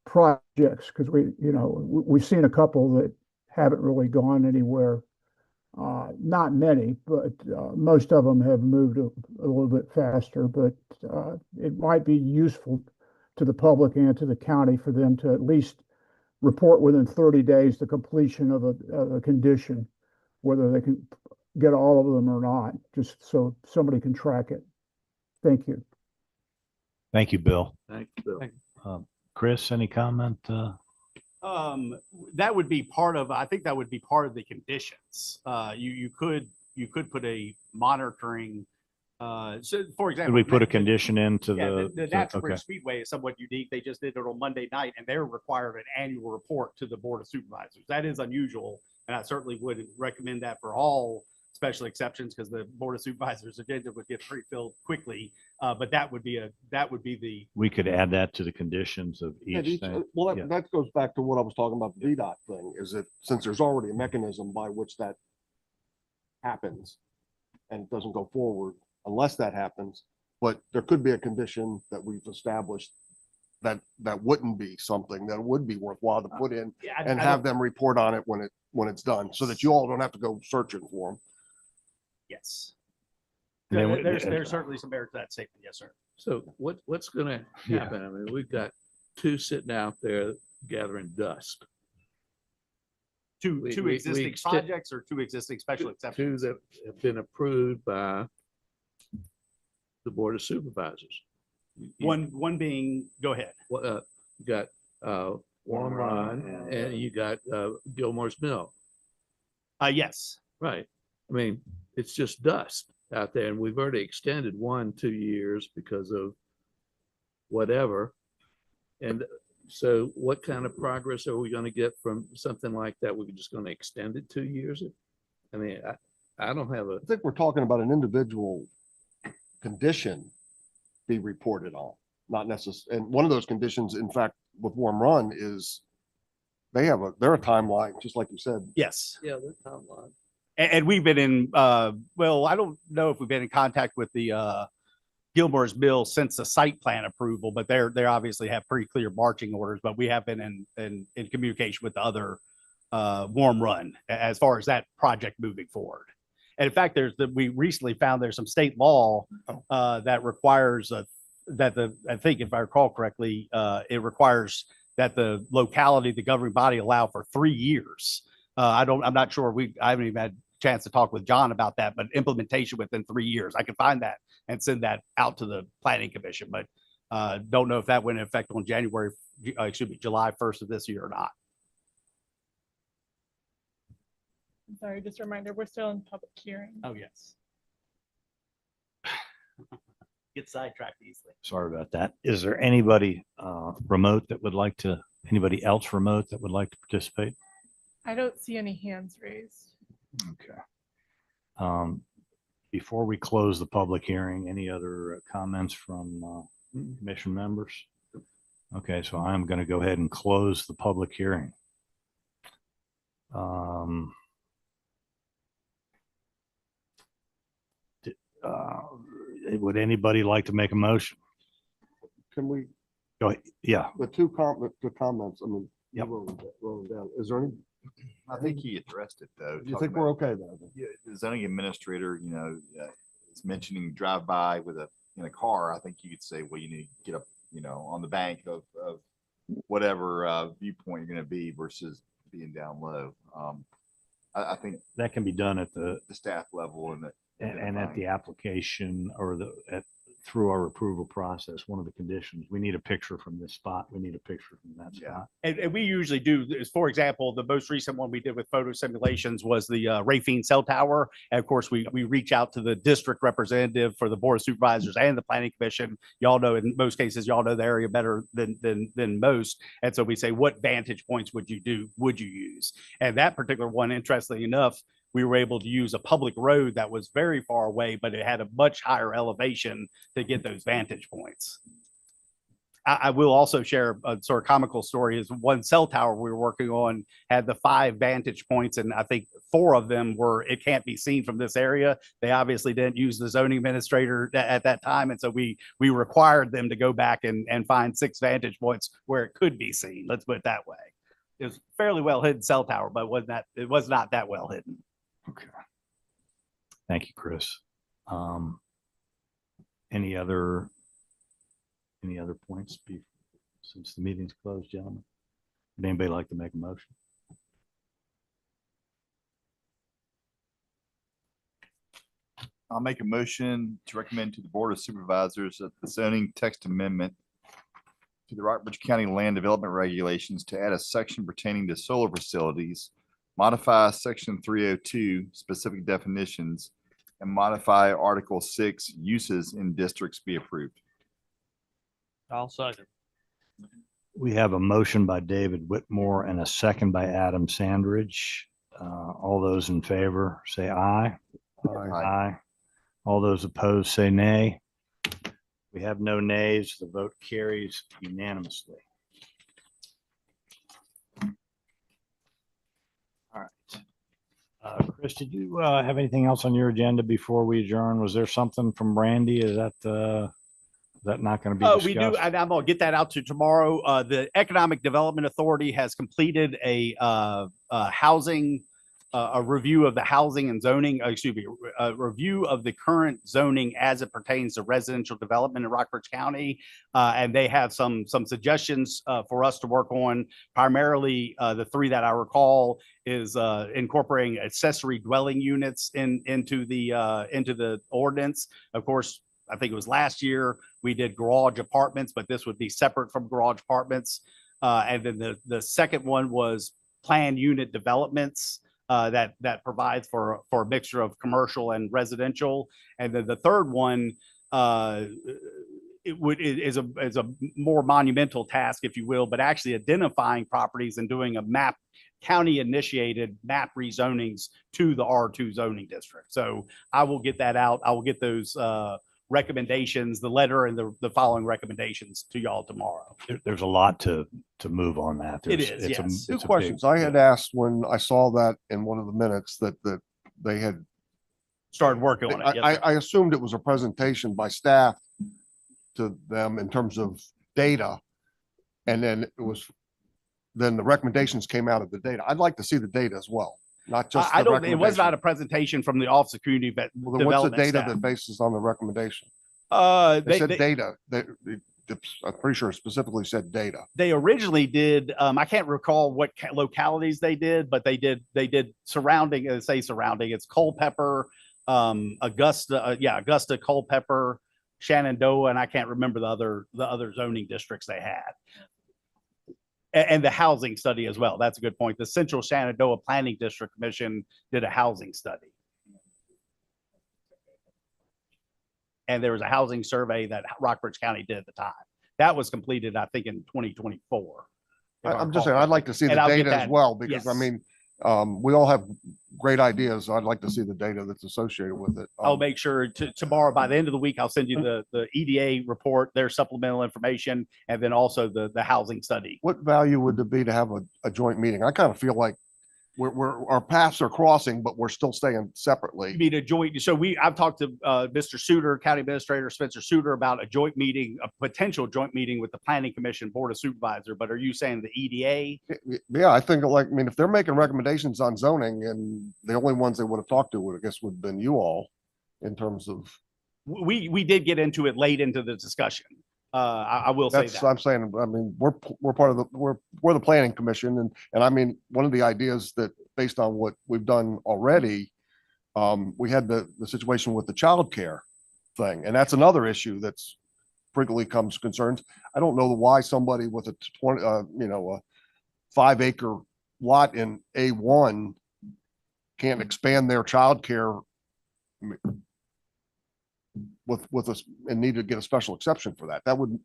projects, because we've seen a couple that haven't really gone anywhere. Not many, but most of them have moved a little bit faster, but it might be useful to the public and to the county for them to at least report within 30 days the completion of a condition, whether they can get all of them or not, just so somebody can track it. Thank you. Thank you, Bill. Thanks, Bill. Chris, any comment? That would be part of, I think that would be part of the conditions. You could put a monitoring, so for example. Could we put a condition into The Natural okay. Bridge Speedway is somewhat unique. They just did it on Monday night and they're required an annual report to the Board of Supervisors. That is unusual. And I certainly would recommend that for all special exceptions because the Board of Supervisors agenda would get pre-filled quickly. But that would be the, We could add that to the conditions of And each thing. well, Yeah. that goes back to what I was talking about, the VDOT thing, is that since there's already a mechanism by which that happens and it doesn't go forward unless that happens, but there could be a condition that we've established that wouldn't be something that would be worthwhile to put in and have them report on it when it's done, so that you all don't have to go searching for them. yes. And then we- There's certainly some merit to that statement. Yes, sir. So what's gonna Yeah. happen? I mean, we've got two sitting out there gathering dust. Two we existing extend- projects or two existing special Two exceptions? that have been approved by the Board of Supervisors. One being, go ahead. You got, Warm Run and you got, Gilmore's Mill, Yes. right? I mean, it's just dust out there and we've already extended 2 years because of whatever. And so what kind of progress are we gonna get from something like that? We're just gonna extend it 2 years? I mean, I don't have a, I think we're talking about an individual condition be reported on, not necessarily. And one of those conditions, in fact, with Warm Run is they're a timeline, just like you said. Yes. yeah, the timeline. And we've been in, well, I don't know if we've been in contact with the Gilmore's Mill since the site plan approval, but they obviously have pretty clear marching orders, but we have been in communication with the other Warm Run as far as that project moving forward. And in fact, we recently found there's some state law that requires I think if I recall correctly, it requires that the locality, the governing body allow for 3 years. I'm not sure I haven't even had a chance to talk with John about that, but implementation within 3 years. I can find that and send that out to the planning commission, but don't know if that went in effect on July 1st of this year or not. I'm sorry, just a reminder, we're still in public hearing. Oh, yes. Get sidetracked easily. Sorry about that. Is there anybody remote that would like to, anybody else remote that would like to participate? I don't see any hands raised. Okay. Before we close the public hearing, any other comments from commission members? Okay, so I'm going to go ahead and close the public hearing. Would anybody like to make a motion? Can we, Go ahead. Yeah, the comments, I mean, Yep. rolling down, is there any, I think he addressed it though. do you talking think we're about- okay though? Yeah, the zoning administrator, is mentioning drive by with in a car. I think you could say, well, you need to get up, on the bank of whatever viewpoint you're gonna be versus being down low. I think that can be done at the, the staff level and and at the application or through our approval process, one of the conditions, we need a picture from this spot. We need a picture from that Yeah. spot. And we usually do is, for example, the most recent one we did with photo simulations was the Rafine cell tower. And of course, we reach out to the district representative for the Board of Supervisors and the Planning Commission. Y'all know, in most cases, y'all know the area better than most. And so we say, what vantage points would you use? And that particular one, interestingly enough, we were able to use a public road that was very far away, but it had a much higher elevation to get those vantage points. I will also share a sort of comical story. Is one cell tower we were working on had the 5 vantage points, and I think 4 of them were, it can't be seen from this area. They obviously didn't use the zoning administrator at that time. And so we required them to go back and find 6 vantage points where it could be seen. Let's put it that way. It was fairly well hidden cell tower, but it was not that well hidden. Okay. Thank you, Chris. Any other points since the meeting's closed, gentlemen? Would anybody like to make a motion? I'll make a motion to recommend to the Board of Supervisors that the zoning text amendment to the Rockbridge County Land Development Regulations to add a section pertaining to solar facilities, modify section 302 specific definitions, and modify Article 6 uses in districts be approved. I'll second. We have a motion by David Whitmore and a second by Adam Sandridge. All those in favor, say aye. Aye. All those opposed say nay. We have no nays. The vote carries unanimously. All right. Chris, did you have anything else on your agenda before we adjourn? Was there something from Randy? Is that not going to be discussed? We do, and I'm gonna get that out to tomorrow. The Economic Development Authority has completed a housing, a review of the housing and zoning, excuse me, a review of the current zoning as it pertains to residential development in Rockbridge County. And they have some suggestions for us to work on. Primarily, the three that I recall is incorporating accessory dwelling units into the ordinance. Of course, I think it was last year we did garage apartments, but this would be separate from garage apartments. And then the second one was planned unit developments that provides for a mixture of commercial and residential. And then the third one is a more monumental task, if you will, but actually identifying properties and doing a map, county initiated map rezonings to the R2 zoning district. So I will get that out. I will get those recommendations, the letter and the following recommendations to y'all tomorrow. There's a lot to move on that. It is, yes. Two questions. I had asked when I saw that in one of the minutes that they had started working on it. Yes, I assumed it was a presentation by staff to them in terms of data. And then the recommendations came out of the data. I'd like to see the data as well, not just. It was not a presentation from the Office of Community Well, then what's the data that bases on the recommendation? They said data. I'm pretty sure it specifically said data. They originally did. I can't recall what localities they did, but they did surrounding. It's Culpeper, Augusta. Augusta, Culpeper, Shenandoah, and I can't remember the other zoning districts they had. And the housing study as well. That's a good point. The Central Shenandoah Planning District Commission did a housing study. And there was a housing survey that Rockbridge County did at the time. That was completed, I think, in 2024. I'm just saying, I'd like to see the data as well, because I mean, we all have great ideas. I'd like to see the data that's associated with it. I'll make sure tomorrow, by the end of the week, I'll send you the EDA report, their supplemental information, and then also the housing study. What value would it be to have a joint meeting? I kind of feel like our paths are crossing, but we're still staying separately. You mean a joint? So I've talked to Mr. Suter, County Administrator Spencer Suter, about a joint meeting, a potential joint meeting with the Planning Commission Board of Supervisor. But are you saying the EDA? Yeah, I think if they're making recommendations on zoning, and the only ones they would have talked to would have been you all, in terms of. We did get into it late into the discussion. I will say that. I'm saying, I mean, we're part of we're the Planning Commission, and I mean, one of the ideas that, based on what we've done already, we had the situation with the childcare thing, and that's another issue that's frequently comes concerns. I don't know why somebody with a 5-acre lot in A1 can't expand their childcare with us and need to get a special exception for that. That would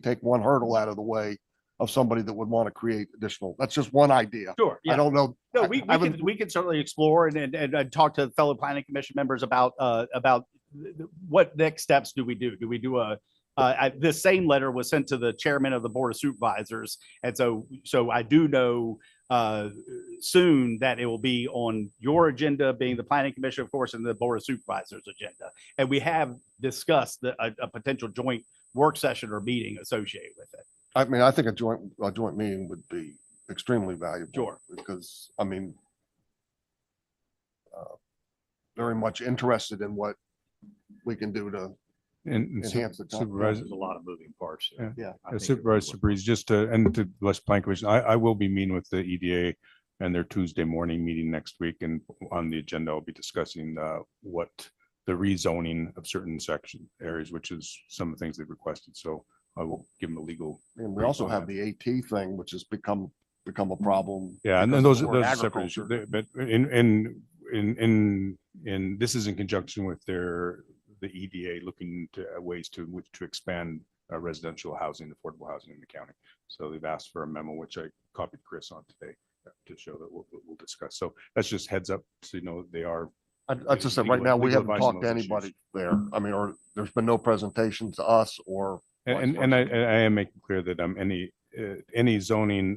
take one hurdle out of the way of somebody that would want to create additional. That's just one idea. Sure. Yeah. I don't know. No, we can certainly explore and talk to fellow Planning Commission members about what next steps do we do? Do we do this same letter was sent to the chairman of the Board of Supervisors, and so I do know soon that it will be on your agenda, being the Planning Commission, of course, and the Board of Supervisors agenda. And we have discussed a potential joint work session or meeting associated with it. I mean, I think a joint meeting would be extremely valuable. Sure. Because I mean, very much interested in what we can do to enhance the Supervisor. There's a lot of moving parts there. Yeah. Supervisor Breeze, and to West Planning Commission, I will be meeting with the EDA and their Tuesday morning meeting next week, and on the agenda I'll be discussing what the rezoning of certain section areas, which is some of the things they've requested. So I will give them a legal. And we also have the AT thing, which has become a problem. Yeah, and then those are separate issues. But in this is in conjunction with the EDA looking to ways to expand residential housing, affordable housing in the county. So they've asked for a memo, which I copied Chris on today to show that we'll discuss. So that's just heads up, so you know they are I just said, right now, we Legal haven't advice on talked to those issues. anybody there. I mean, or there's been no presentation to us or. And I am making clear that any zoning,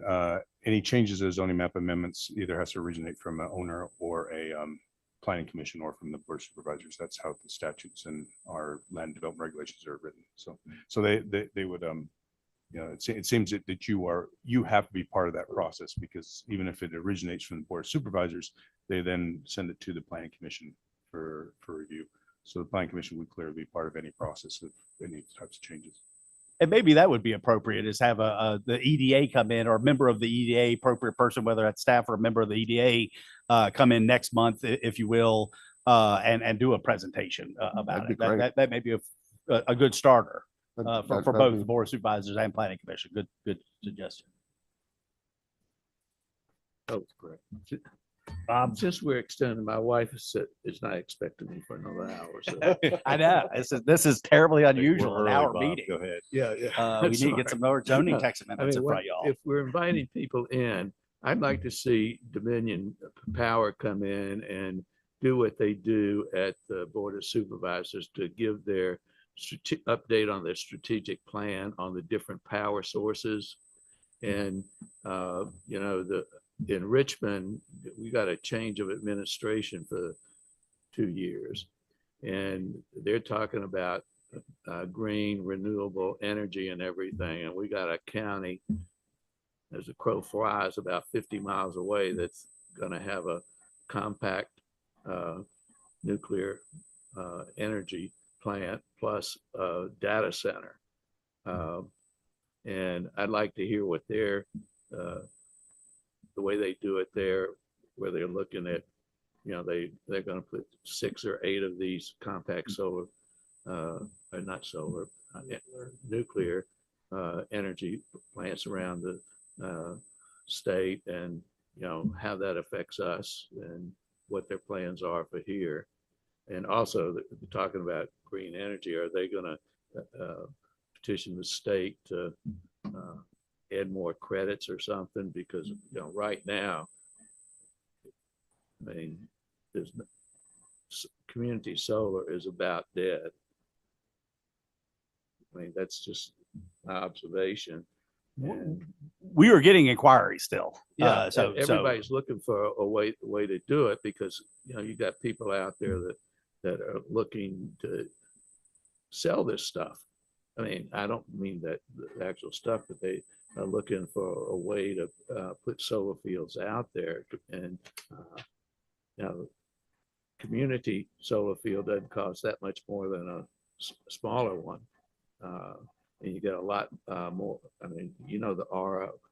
any changes to zoning map amendments either has to originate from an owner or a planning commission or from the board of supervisors. That's how the statutes and our land development regulations are written. So they would, it seems that you have to be part of that process, because even if it originates from the board of supervisors, they then send it to the planning commission for review. So the planning commission would clearly be part of any process of any types of changes. And maybe that would be appropriate, is have the EDA come in, or a member of the EDA, appropriate person, whether that's staff or a member of the EDA, come in next month, if you will, and do a presentation about That'd be it. great. That may be a good starter for That'd both be- the board of supervisors and planning commission. Good suggestion. Oh, correct. Since we're extending, my wife is not expecting me for another hour. So I know, this is terribly unusual, an Early, hour Bob. meeting. Go ahead. yeah, We That's need to all get some right. more zoning No, text amendments in what- front of y'all. if we're inviting people in, I'd like to see Dominion Power come in and do what they do at the Board of Supervisors to give their update on their strategic plan on the different power sources. And, in Richmond, we got a change of administration for 2 years. And they're talking about green renewable energy and everything. And we got a county, as a crow flies, about 50 miles away, that's going to have a compact nuclear energy plant plus a data center. And I'd like to hear what the way they do it there, where they're looking at, they're going to put 6 or 8 of these compact solar, or not solar, nuclear energy plants around the state, and how that affects us and what their plans are for here. And also talking about green energy, are they going to petition the state to add more credits or something? Because right now, I mean, community solar is about dead. I mean, that's just my observation. And We are getting inquiries still. yeah, So everybody's looking for a way to do it, because you got people out there that are looking to sell this stuff. I mean, I don't mean that the actual stuff, but they are looking for a way to put solar fields out there. And community solar field doesn't cost that much more than a smaller one. And you get a lot more. I mean, the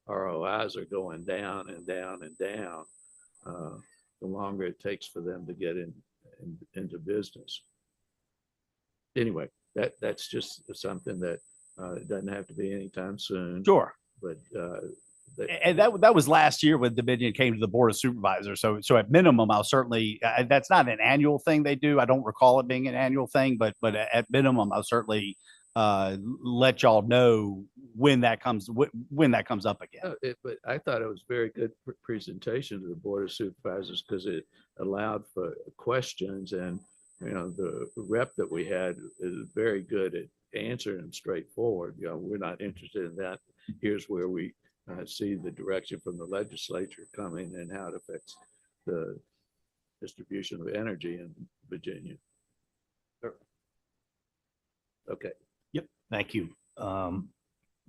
ROIs are going down and down and down the longer it takes for them to get into business. Anyway, that's just something that it doesn't have to be anytime soon. sure. But And that was last year when Dominion came to the Board of Supervisors. So at minimum, I'll certainly, that's not an annual thing they do. I don't recall it being an annual thing, but at minimum, I'll certainly let y'all know when that comes up again. But I thought it was very good presentation to the Board of Supervisors, because it allowed for questions, and the rep that we had is very good at answering them straightforward. We're not interested in that. Here's where we see the direction from the legislature coming and how it affects the distribution of energy in Virginia. Sure. Okay. Thank you.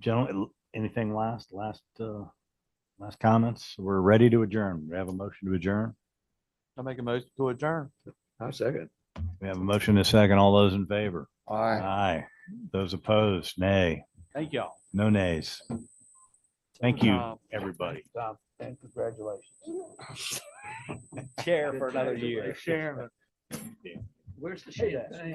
Gentlemen, anything last comments? We're ready to adjourn. We have a motion to adjourn. I make a motion to adjourn. I'll second. We have a motion and a second. All those in favor? Aye. Aye. Those opposed? Nay. Thank y'all. No nays. Thank you, everybody. Tom, and congratulations. Chair for another year. Chairman. Where's the champagne?